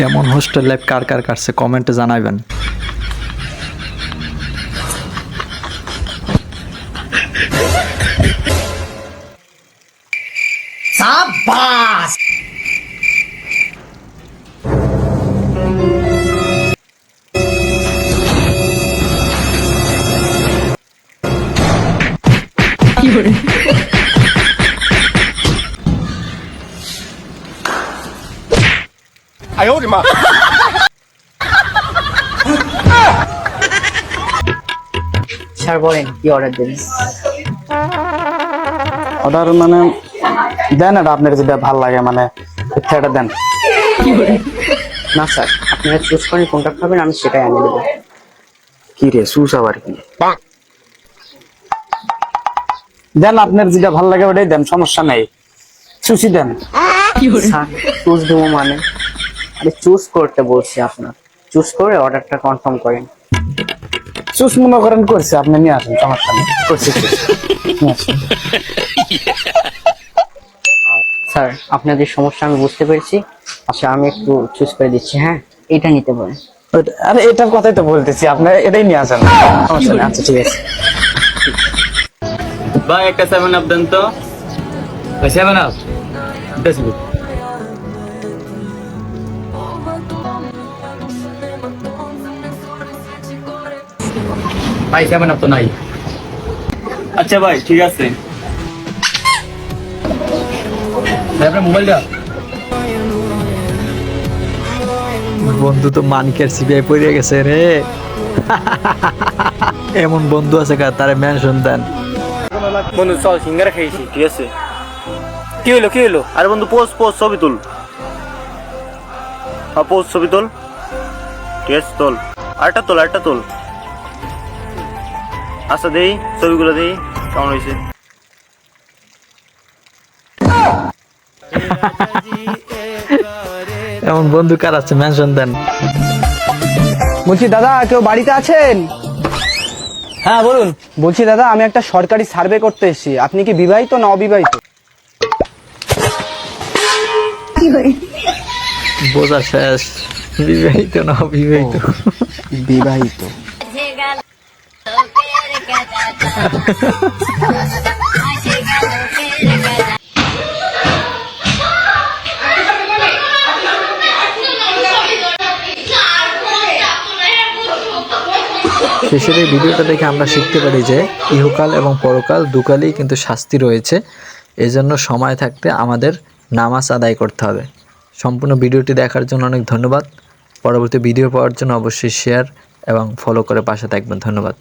এমন hostel life কার কার কাছে কমেন্টে জানাবেন। সাবাস। স্যার বলেন কি অর্ডার দেবেন? অর্ডার মানে দেন, আর আপনার যেটা ভালো লাগে মানে সেটা দেন। না স্যার, আপনারা চুজ করেন কোনটা খাবেন, আমি সেটাই আনিয়ে দেবো। কি রে সুস আবার কি দেন, আপনার যেটা ভালো লাগে ওটাই দেন, সমস্যা নাই, সুশি দেন। স্যার চুজ দেবো মানে? আরে চুজ করতে বলছি, আপনার চুজ করে অর্ডারটা কনফার্ম করেন। সুস মনে করেন করছে, আপনি নিয়ে আসেন, সমস্যা নেই, করছি নিয়ে আসেন। স্যার আপনাদের সমস্যা আমি বুঝতে পেরেছি। আচ্ছা আমি একটু চুজ করে দিচ্ছি। হ্যাঁ এটা নিতে পারেন। আরে এটার কথাই তো বলতেছি, আপনি এটাই নিয়ে আসেন, সমস্যা নেই। আচ্ছা ঠিক আছে। ভাই একটা 7 আপ দেন তো। 7 আপ 10 মিনিট। ভাই 7 আপ তো নাই। আচ্ছা ভাই ঠিক আছে। ভাই আপনার মোবাইলটা। বন্ধু তো মানিকের সিবিআই পড়ে গেছে রে। এমন বন্ধু আছে কার, তারে মেনশন দেন। বন্ধু চল সিঙ্গারা খাইছি, ঠিক আছে? কি হলো? আরে বন্ধু পোস্ট ছবি তুল। হ্যাঁ পোস্ট ছবি তুল, ঠিক আছে তোল। আরেকটা তোল। আচ্ছা দেই ছবিগুলো দেই কেমন হয়েছে। এমন বন্ধু কার আছে, মেনশন দেন। বলছি দাদা কেউ বাড়িতে আছেন? হ্যাঁ বলুন। বলছি দাদা আমি একটা সরকারি সার্ভে করতে এসেছি, আপনি কি বিবাহিত না অবিবাহিত? বোঝা শেষ, বিবাহিত না অবিবাহিত। বিবাহিত। শেষের এই ভিডিওটা দেখে আমরা শিখতে পারি যে ইহকাল এবং পরকাল দুকালেই কিন্তু শাস্তি রয়েছে। এজন্য সময় থাকতে আমাদের নামাজ আদায় করতে হবে। সম্পূর্ণ ভিডিওটি দেখার জন্য অনেক ধন্যবাদ। পরবর্তী ভিডিও পাওয়ার জন্য অবশ্যই শেয়ার এবং ফলো করে পাশে থাকবেন। ধন্যবাদ।